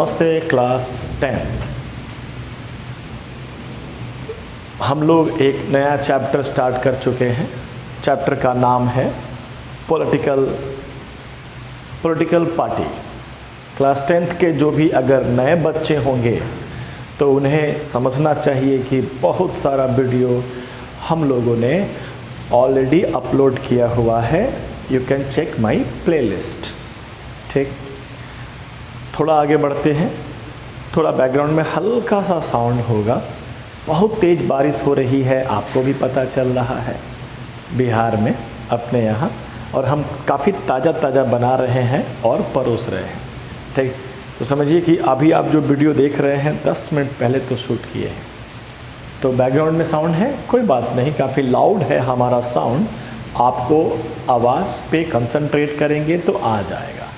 नमस्ते क्लास 10। हम लोग एक नया चैप्टर स्टार्ट कर चुके हैं। चैप्टर का नाम है पॉलिटिकल पार्टी। क्लास 10th के जो भी अगर नए बच्चे होंगे तो उन्हें समझना चाहिए कि बहुत सारा वीडियो हम लोगों ने ऑलरेडी अपलोड किया हुआ है। You can check my playlist. ठीक, थोड़ा आगे बढ़ते हैं। थोड़ा बैकग्राउंड में हल्का सा साउंड होगा। बहुत तेज़ बारिश हो रही है, आपको भी पता चल रहा है बिहार में अपने यहाँ, और हम काफ़ी ताज़ा बना रहे हैं और परोस रहे हैं। ठीक, तो समझिए कि अभी आप जो वीडियो देख रहे हैं 10 मिनट पहले तो शूट किए हैं। तो बैकग्राउंड में साउंड है, कोई बात नहीं, काफ़ी लाउड है हमारा साउंड। आपको आवाज़ पे कंसंट्रेट करेंगे तो आ जाएगा।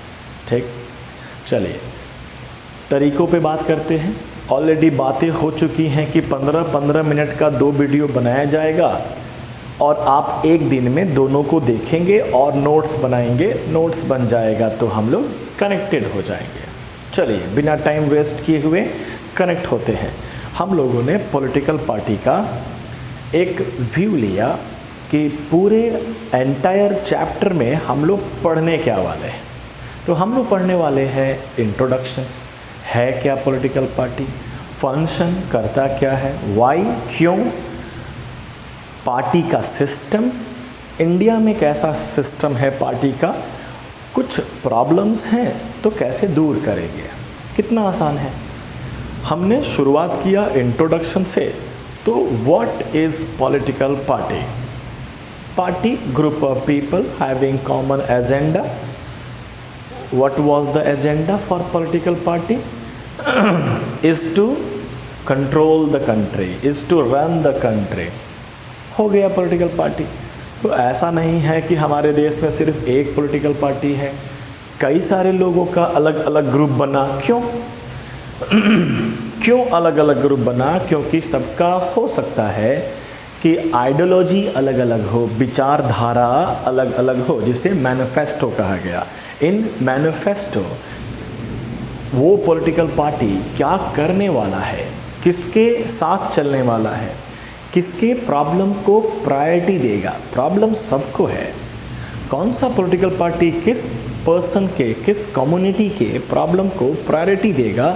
ठीक, चलिए तरीक़ों पे बात करते हैं। ऑलरेडी बातें हो चुकी हैं कि 15-15 मिनट का 2 वीडियो बनाया जाएगा और आप एक दिन में दोनों को देखेंगे और नोट्स बनाएंगे। नोट्स बन जाएगा तो हम लोग कनेक्टेड हो जाएंगे। चलिए बिना टाइम वेस्ट किए हुए कनेक्ट होते हैं। हम लोगों ने पॉलिटिकल पार्टी का एक व्यू लिया कि पूरे एंटायर चैप्टर में हम लोग पढ़ने क्या वाले हैं। तो हम लोग पढ़ने वाले हैं इंट्रोडक्शंस, है क्या पॉलिटिकल पार्टी, फंक्शन करता क्या है, वाई क्यों, पार्टी का सिस्टम, इंडिया में कैसा सिस्टम है पार्टी का, कुछ प्रॉब्लम्स हैं तो कैसे दूर करेंगे। कितना आसान है। हमने शुरुआत किया इंट्रोडक्शन से। तो what is political party? Party, group of people having common agenda. What was the agenda for political party? Is to control the country, is to run the country। हो गया पॉलिटिकल पार्टी। तो ऐसा नहीं है कि हमारे देश में सिर्फ एक पॉलिटिकल पार्टी है, कई सारे लोगों का अलग अलग ग्रुप बना। क्यों क्यों अलग अलग ग्रुप बना? क्योंकि सबका हो सकता है कि आइडियोलॉजी अलग अलग हो, विचारधारा अलग अलग हो, जिसे मैनिफेस्टो कहा गया। इन मैनिफेस्टो वो पॉलिटिकल पार्टी क्या करने वाला है, किसके साथ चलने वाला है, किसके प्रॉब्लम को प्रायोरिटी देगा। प्रॉब्लम सबको है, कौन सा पॉलिटिकल पार्टी किस पर्सन के, किस कम्युनिटी के प्रॉब्लम को प्रायोरिटी देगा,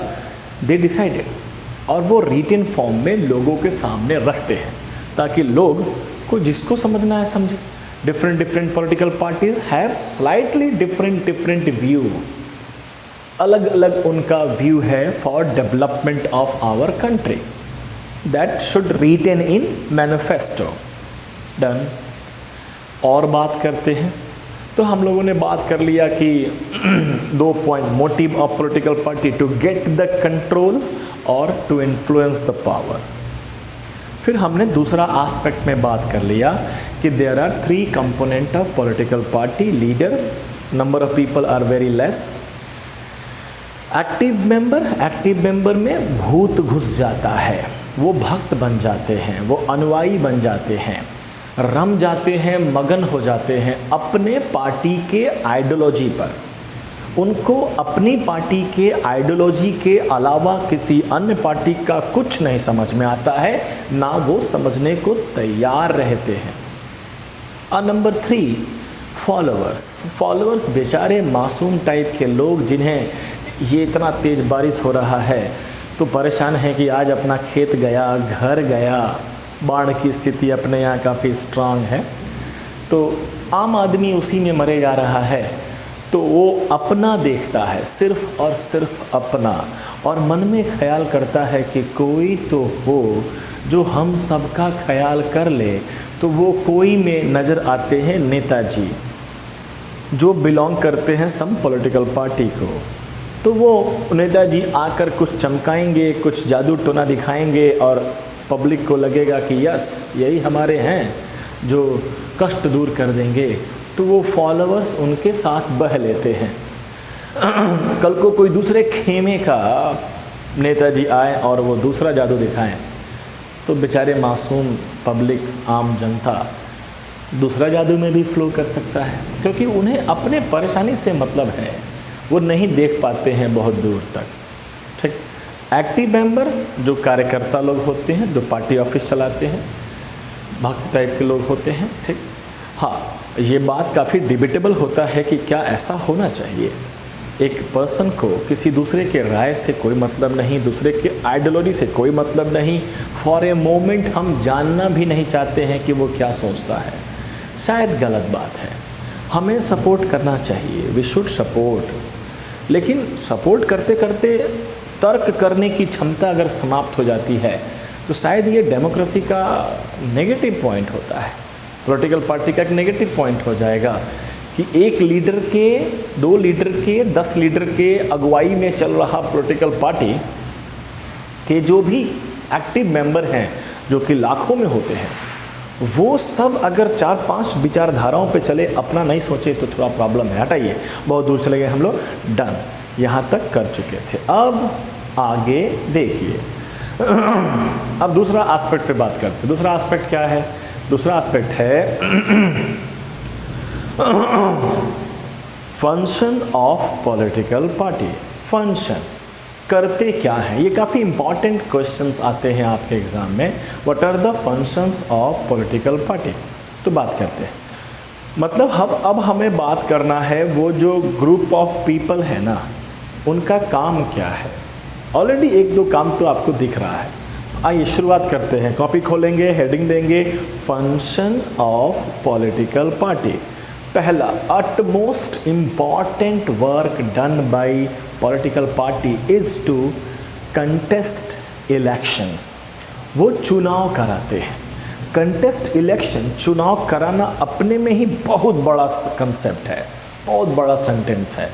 दे डिसाइडेड। और वो रिटन फॉर्म में लोगों के सामने रखते हैं ताकि लोग को जिसको समझना है समझे। different political parties have slightly different view। अलग अलग उनका व्यू है for development of our country that should written in manifesto। Done। और बात करते हैं। तो हम लोगों ने बात कर लिया कि 2 point, motive of political party to get the control और टू इन्फ्लुएंस द पावर। फिर हमने दूसरा एस्पेक्ट में बात कर लिया कि there are 3 component of political party. Leader, number of people are very less. Active member में भूत घुस जाता है, वो भक्त बन जाते हैं, वो अनुयायी बन जाते हैं, रम जाते हैं, मगन हो जाते हैं अपने पार्टी के आइडियोलॉजी पर। उनको अपनी पार्टी के आइडियोलॉजी के अलावा किसी अन्य पार्टी का कुछ नहीं समझ में आता है, ना वो समझने को तैयार रहते हैं। और नंबर 3, फॉलोअर्स बेचारे मासूम टाइप के लोग, जिन्हें ये इतना तेज़ बारिश हो रहा है तो परेशान है कि आज अपना खेत गया, घर गया। बाढ़ की स्थिति अपने यहाँ काफ़ी स्ट्रांग है, तो आम आदमी उसी में मरे जा रहा है। तो वो अपना देखता है, सिर्फ और सिर्फ अपना, और मन में ख्याल करता है कि कोई तो हो जो हम सबका ख्याल कर ले। तो वो कोई में नज़र आते हैं नेताजी, जो बिलोंग करते हैं सम पॉलिटिकल पार्टी को। तो वो नेताजी आकर कुछ चमकाएंगे, कुछ जादू टोना दिखाएंगे और पब्लिक को लगेगा कि यस यही हमारे हैं जो कष्ट दूर कर देंगे। तो वो फॉलोअर्स उनके साथ बह लेते हैं। कल को कोई दूसरे खेमे का नेताजी आए और वो दूसरा जादू दिखाएं तो बेचारे मासूम पब्लिक, आम जनता दूसरा जादू में भी फ्लो कर सकता है, क्योंकि उन्हें अपने परेशानी से मतलब है। वो नहीं देख पाते हैं बहुत दूर तक। ठीक। एक्टिव मेंबर जो कार्यकर्ता लोग होते हैं, जो पार्टी ऑफिस चलाते हैं, भक्त टाइप के लोग होते हैं, ठीक। हाँ, ये बात काफ़ी डिबेटेबल होता है कि क्या ऐसा होना चाहिए। एक पर्सन को किसी दूसरे के राय से कोई मतलब नहीं, दूसरे के आइडियोलॉजी से कोई मतलब नहीं, फॉर ए मोमेंट हम जानना भी नहीं चाहते हैं कि वो क्या सोचता है। शायद गलत बात है, हमें सपोर्ट करना चाहिए, वी शुड सपोर्ट। लेकिन सपोर्ट करते करते तर्क करने की क्षमता अगर समाप्त हो जाती है तो शायद ये डेमोक्रेसी का नेगेटिव पॉइंट होता है, पॉलिटिकल पार्टी का एक नेगेटिव पॉइंट हो जाएगा कि एक लीडर के, 2 लीडर के, 10 लीडर के अगुवाई में चल रहा पॉलिटिकल पार्टी के जो भी एक्टिव मेंबर हैं, जो कि लाखों में होते हैं, वो सब अगर 4-5 विचारधाराओं पे चले, अपना नहीं सोचे तो थोड़ा प्रॉब्लम है। हटाइए, बहुत दूर चले गए हम लोग, डन, यहाँ तक कर चुके थे। अब आगे देखिए, अब दूसरा एस्पेक्ट पे बात करते हैं। दूसरा एस्पेक्ट क्या है? दूसरा एस्पेक्ट है function of political party. Function करते क्या है, ये काफ़ी इंपॉर्टेंट क्वेश्चंस आते हैं आपके एग्जाम में। What are the functions of political party, तो बात करते हैं। मतलब अब हमें बात करना है वो जो ग्रुप ऑफ पीपल है ना, उनका काम क्या है। ऑलरेडी 1-2 काम तो आपको दिख रहा है। आइए शुरुआत करते हैं, कॉपी खोलेंगे, हेडिंग देंगे फंक्शन ऑफ पॉलिटिकल पार्टी। पहला, utmost important work done by political party is to contest election. वो चुनाव कराते हैं। कंटेस्ट इलेक्शन, चुनाव कराना अपने में ही बहुत बड़ा कंसेप्ट है, बहुत बड़ा सेंटेंस है,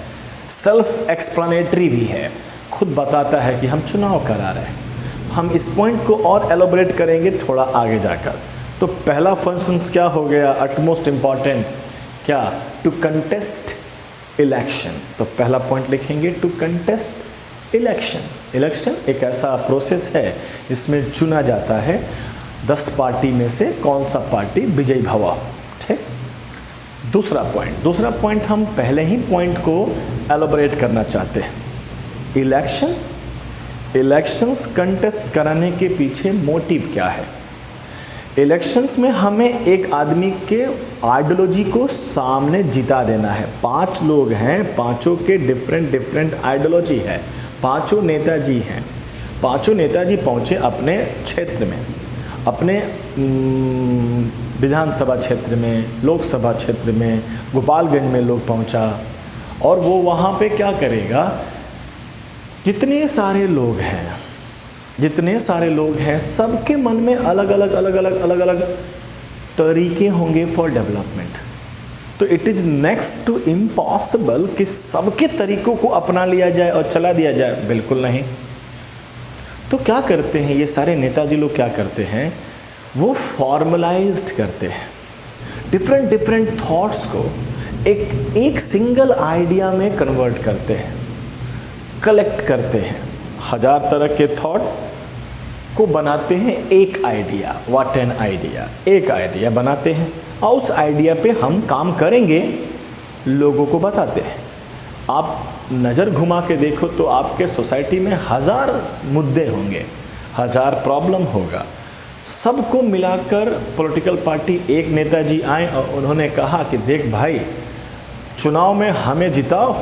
सेल्फ एक्सप्लेनेटरी भी है, खुद बताता है कि हम चुनाव करा रहे हैं। हम इस पॉइंट को और एलोबरेट करेंगे थोड़ा आगे जाकर। तो पहला फंक्शंस क्या हो गया, अटमोस्ट इम्पॉर्टेंट, क्या, टू कंटेस्ट इलेक्शन। तो पहला पॉइंट लिखेंगे टू कंटेस्ट इलेक्शन। इलेक्शन एक ऐसा प्रोसेस है इसमें चुना जाता है 10 पार्टी में से कौन सा पार्टी विजयी भवा, ठीक। दूसरा पॉइंट हम पहले ही पॉइंट को एलोबरेट करना चाहते हैं। इलेक्शंस कंटेस्ट कराने के पीछे मोटिव क्या है। इलेक्शंस में हमें एक आदमी के आइडियोलॉजी को सामने जिता देना है। 5 लोग हैं, पांचों के डिफरेंट आइडियोलॉजी है, पांचों नेताजी हैं। पांचों नेताजी पहुंचे अपने क्षेत्र में, अपने विधानसभा क्षेत्र में, लोकसभा क्षेत्र में, गोपालगंज में लोग पहुंचा, और वो वहाँ पे क्या करेगा, जितने सारे लोग हैं सबके मन में अलग अलग तरीके होंगे फॉर डेवलपमेंट। तो it is next to impossible कि सबके तरीकों को अपना लिया जाए और चला दिया जाए, बिल्कुल नहीं। तो क्या करते हैं ये सारे नेताजी लोग, क्या करते हैं, वो फॉर्मलाइज्ड करते हैं डिफरेंट थॉट्स को एक सिंगल आइडिया में कन्वर्ट करते हैं, कलेक्ट करते हैं। 1000 तरह के थॉट को बनाते हैं एक आइडिया। व्हाट एन आइडिया, एक आइडिया बनाते हैं और उस आइडिया पे हम काम करेंगे, लोगों को बताते हैं। आप नज़र घुमा के देखो तो आपके सोसाइटी में 1000 मुद्दे होंगे, 1000 प्रॉब्लम होगा। सबको मिलाकर पॉलिटिकल पार्टी, एक नेताजी आए और उन्होंने कहा कि देख भाई, चुनाव में हमें जिताओ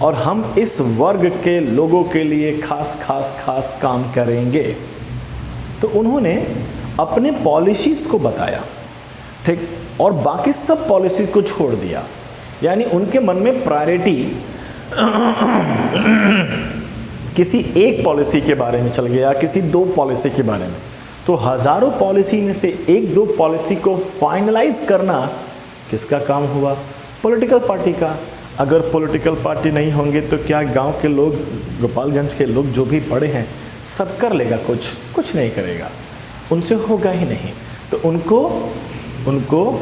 और हम इस वर्ग के लोगों के लिए खास काम करेंगे। तो उन्होंने अपने पॉलिसीज़ को बताया, ठीक, और बाकी सब पॉलिसीज़ को छोड़ दिया। यानी उनके मन में प्रायोरिटी किसी एक पॉलिसी के बारे में चल गया, किसी 2 पॉलिसी के बारे में। तो हज़ारों पॉलिसी में से 1-2 पॉलिसी को फाइनलाइज करना किसका काम हुआ, पॉलिटिकल पार्टी का। अगर पॉलिटिकल पार्टी नहीं होंगे तो क्या गांव के लोग, गोपालगंज के लोग जो भी पढ़े हैं, सब कर लेगा, कुछ नहीं करेगा, उनसे होगा ही नहीं। तो उनको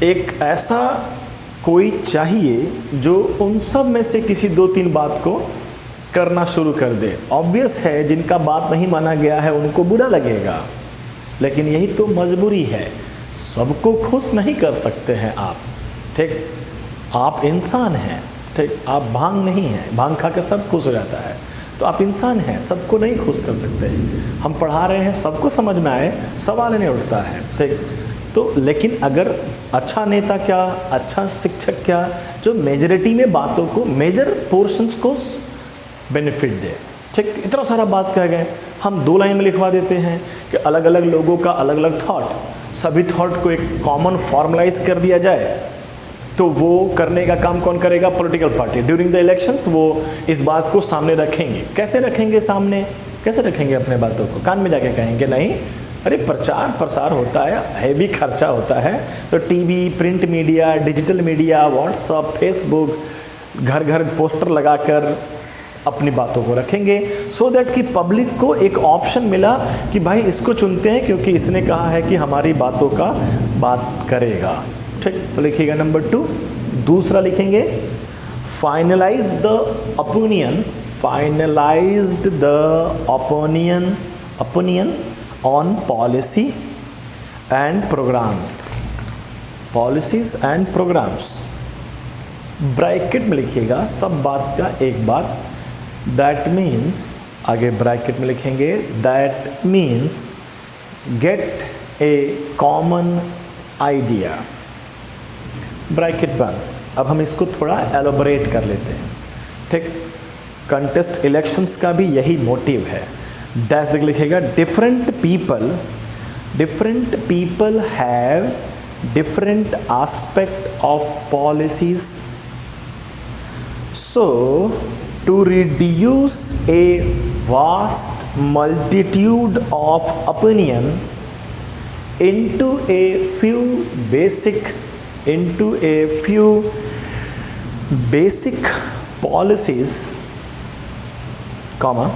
एक ऐसा कोई चाहिए जो उन सब में से किसी 2-3 बात को करना शुरू कर दे। ऑब्वियस है जिनका बात नहीं माना गया है उनको बुरा लगेगा, लेकिन यही तो मजबूरी है, सबको खुश नहीं कर सकते हैं आप, ठीक। आप इंसान हैं, ठीक, आप भांग नहीं हैं, भांग खा के सब खुश हो जाता है। तो आप इंसान हैं, सबको नहीं खुश कर सकते। हम पढ़ा रहे हैं, सबको समझ में आए, सवाल नहीं उठता है, ठीक। तो लेकिन अगर अच्छा नेता क्या, अच्छा शिक्षक क्या, जो मेजॉरिटी में बातों को, मेजर पोर्शंस को बेनिफिट दे, ठीक। इतना सारा बात कह गए, हम 2 लाइन में लिखवा देते हैं कि अलग अलग लोगों का अलग अलग थॉट, सभी थॉट को एक कॉमन फॉर्मलाइज कर दिया जाए, तो वो करने का काम कौन करेगा? Political party. During the elections वो इस बात को सामने रखेंगे। कैसे रखेंगे सामने? कैसे रखेंगे अपने बातों को? कान में जाके कहेंगे नहीं? अरे प्रचार प्रसार होता है, हैवी खर्चा होता है, तो TV, print media, digital media, WhatsApp, Facebook, घर घर पोस्टर लगाकर अपनी बातों को रखेंगे, सो दैट कि पब्लिक को एक ऑप्शन मिला कि भाई इसको चुनते हैं क्योंकि इसने कहा है कि हमारी बातों का बात करेगा, ठीक। तो लिखिएगा नंबर 2। दूसरा लिखेंगे finalize the opinion, finalized the opinion on policy and programs, policies and programs. Bracket में लिखिएगा सब बात का एक बात, दैट मीन्स, आगे ब्रैकेट में लिखेंगे that means gate A common idea, bracket बंद। अब हम इसको थोड़ा एलोबरेट कर लेते हैं, ठीक। कंटेस्ट इलेक्शंस का भी यही मोटिव है। डैश देख लिखेगा different people have different aspect of policies, so to reduce a vast multitude of opinion into a few basic policies, comma,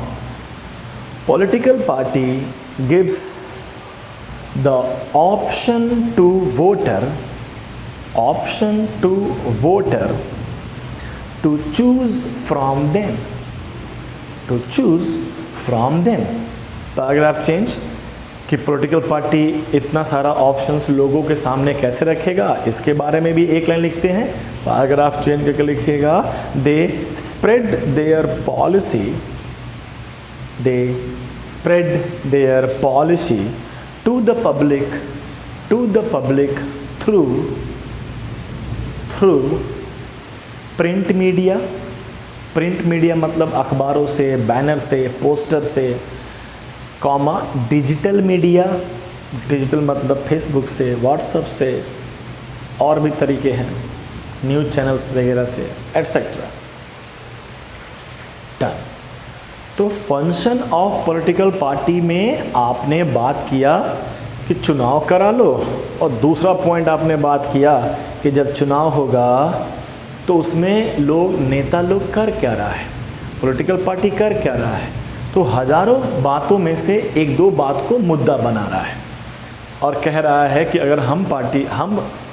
political party gives the option to voter to choose from them, paragraph change कि political party इतना सारा options लोगों के सामने कैसे रखेगा, इसके बारे में भी एक लाइन लिखते हैं। पैराग्राफ चेंज करके लिखिएगा they spread their policy to the public through print media मतलब अखबारों से, बैनर से, पोस्टर से, कॉमा डिजिटल मीडिया, डिजिटल मतलब फेसबुक से, व्हाट्सएप से, और भी तरीके हैं, न्यूज़ चैनल्स वगैरह से, एटसेट्रा। डन। तो फंक्शन ऑफ पॉलिटिकल पार्टी में आपने बात किया कि चुनाव करा लो, और दूसरा पॉइंट आपने बात किया कि जब चुनाव होगा तो उसमें नेता लोग कर क्या रहा है, पॉलिटिकल पार्टी कर क्या रहा है, तो हजारों बातों में से 1-2 बात को मुद्दा बना रहा है और कह रहा है कि अगर हम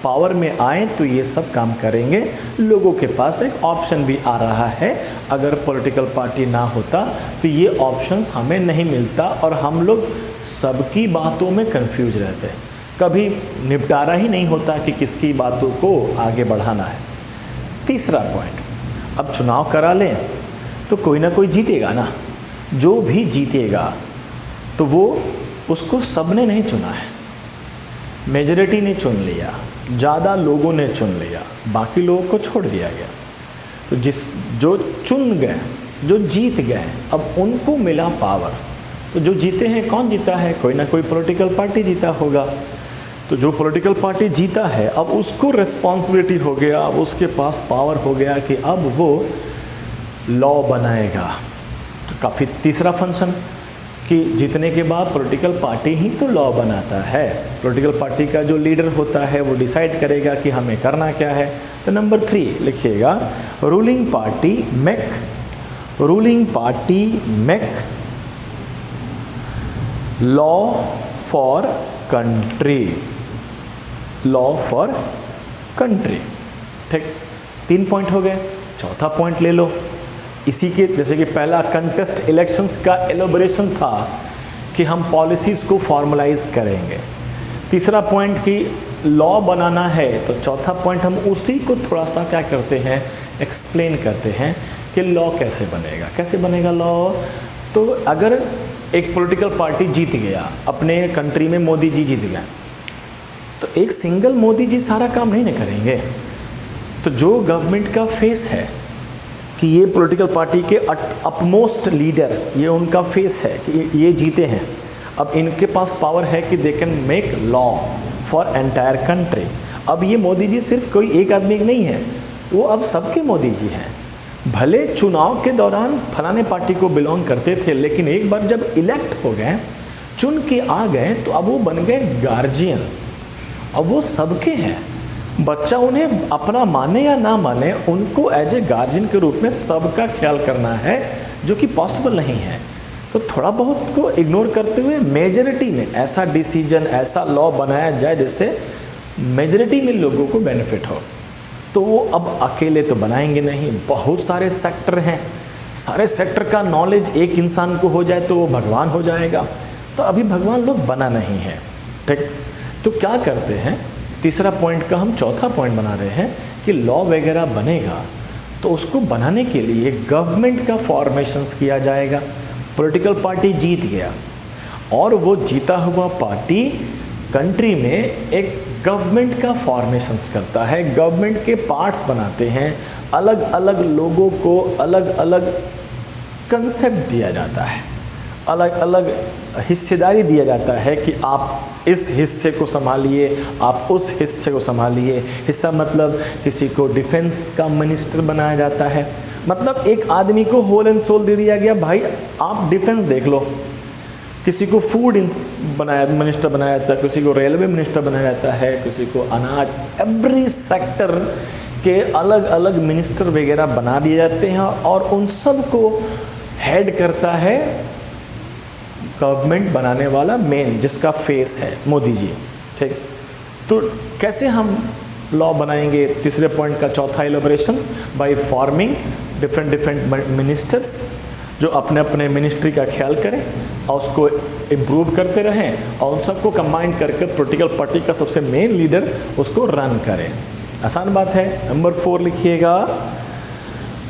पावर में आए तो ये सब काम करेंगे। लोगों के पास एक ऑप्शन भी आ रहा है, अगर पॉलिटिकल पार्टी ना होता तो ये ऑप्शंस हमें नहीं मिलता और हम लोग सबकी बातों में कंफ्यूज रहते हैं, कभी निपटारा ही नहीं होता कि किसकी बातों को आगे बढ़ाना है। तीसरा पॉइंट, अब चुनाव करा लें तो कोई ना कोई जीतेगा ना, जो भी जीतेगा तो वो उसको सबने नहीं चुना है, मेजॉरिटी ने चुन लिया, ज़्यादा लोगों ने चुन लिया, बाकी लोगों को छोड़ दिया गया। तो जो चुन गए, जो जीत गए, अब उनको मिला पावर। तो जो जीते हैं, कौन जीता है? कोई ना कोई पॉलिटिकल पार्टी जीता होगा। तो जो पॉलिटिकल पार्टी जीता है अब उसको रिस्पॉन्सिबिलिटी हो गया, अब उसके पास पावर हो गया कि अब वो लॉ बनाएगा। तो काफ़ी तीसरा फंक्शन कि जीतने के बाद पॉलिटिकल पार्टी ही तो लॉ बनाता है, पॉलिटिकल पार्टी का जो लीडर होता है वो डिसाइड करेगा कि हमें करना क्या है। तो नंबर 3 लिखिएगा ruling party make law for country. ठीक, 3 पॉइंट हो गए। चौथा पॉइंट ले लो इसी के, जैसे कि पहला कंटेस्ट इलेक्शंस का एलोबरेशन था कि हम पॉलिसीज़ को फॉर्मलाइज करेंगे। तीसरा पॉइंट कि लॉ बनाना है, तो चौथा पॉइंट हम उसी को थोड़ा सा क्या करते हैं, एक्सप्लेन करते हैं कि लॉ कैसे बनेगा। कैसे बनेगा लॉ? तो अगर एक पॉलिटिकल पार्टी जीत गया, अपने कंट्री में मोदी जी जीत गए, तो एक सिंगल मोदी जी सारा काम नहीं ना करेंगे। तो जो गवर्नमेंट का फेस है कि ये पॉलिटिकल पार्टी के अपमोस्ट लीडर, ये उनका फेस है कि ये जीते हैं, अब इनके पास पावर है कि they can make law for entire country. अब ये मोदी जी सिर्फ कोई एक आदमी नहीं है, वो अब सबके मोदी जी हैं। भले चुनाव के दौरान फलाने पार्टी को बिलोंग करते थे, लेकिन एक बार जब इलेक्ट हो गए, चुन के आ गए, तो अब वो बन गए गार्जियन। अब वो सबके हैं। बच्चा उन्हें अपना माने या ना माने, उनको एज ए गार्जियन के रूप में सबका ख्याल करना है, जो कि पॉसिबल नहीं है। तो थोड़ा बहुत को इग्नोर करते हुए मेजॉरिटी में ऐसा डिसीजन, ऐसा लॉ बनाया जाए जिससे मेजॉरिटी में लोगों को बेनिफिट हो। तो वो अब अकेले तो बनाएंगे नहीं, बहुत सारे सेक्टर हैं, सारे सेक्टर का नॉलेज एक इंसान को हो जाए तो वो भगवान हो जाएगा। तो अभी भगवान लोग बना नहीं है, ठीक। तो क्या करते हैं, तीसरा पॉइंट का हम चौथा पॉइंट बना रहे हैं कि लॉ वगैरह बनेगा, तो उसको बनाने के लिए गवर्नमेंट का फॉर्मेशंस किया जाएगा। पॉलिटिकल पार्टी जीत गया और वो जीता हुआ पार्टी कंट्री में एक गवर्नमेंट का फॉर्मेशंस करता है, गवर्नमेंट के पार्ट्स बनाते हैं, अलग अलग लोगों को अलग अलग कंसेप्ट दिया जाता है, अलग अलग हिस्सेदारी दिया जाता है कि आप इस हिस्से को संभालिए, आप उस हिस्से को संभालिए। हिस्सा मतलब किसी को डिफेंस का मिनिस्टर बनाया जाता है, मतलब एक आदमी को होल एंड सोल दे दिया गया, भाई आप डिफेंस देख लो। किसी को फूड मिनिस्टर बनाया जाता है, किसी को रेलवे मिनिस्टर बनाया जाता है, किसी को अनाज, एवरी सेक्टर के अलग अलग मिनिस्टर वगैरह बना दिए जाते हैं और उन सब को हेड करता है गवर्नमेंट बनाने वाला मेन, जिसका फेस है मोदी जी, ठीक। तो कैसे हम लॉ बनाएंगे? तीसरे पॉइंट का चौथा elaboration, by forming different ministers जो अपने अपने मिनिस्ट्री का ख्याल करें और उसको इम्प्रूव करते रहें और उन सबको कंबाइन करके पॉलिटिकल पार्टी का सबसे मेन लीडर उसको रन करें। आसान बात है। नंबर 4 लिखिएगा,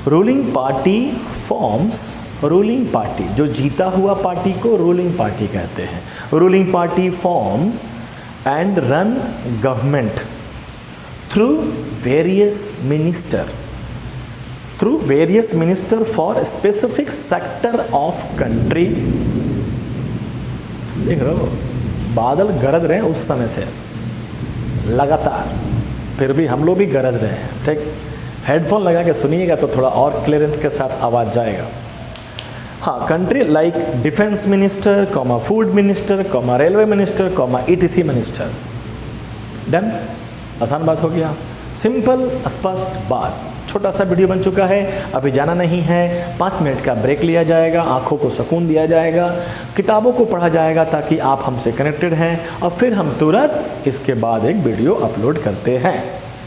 ruling party forms, ruling party जो जीता हुआ पार्टी को रूलिंग पार्टी कहते हैं। Ruling party form and run government through various minister for specific sector of country. देख रहे हो, बादल गरज रहे हैं उस समय से लगातार, फिर भी हम लोग भी गरज रहे हैं, ठीक। हेडफोन लगा के सुनिएगा तो थोड़ा और क्लियरेंस के साथ आवाज़ जाएगा। हाँ, country like defence minister, comma food minister, comma railway minister, comma ETC minister. Done, आसान बात हो गया, सिंपल स्पष्ट बात। छोटा सा वीडियो बन चुका है, अभी जाना नहीं है, 5 मिनट का ब्रेक लिया जाएगा, आंखों को सुकून दिया जाएगा, किताबों को पढ़ा जाएगा ताकि आप हमसे कनेक्टेड हैं, और फिर हम तुरंत इसके बाद एक वीडियो अपलोड करते हैं।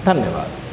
धन्यवाद।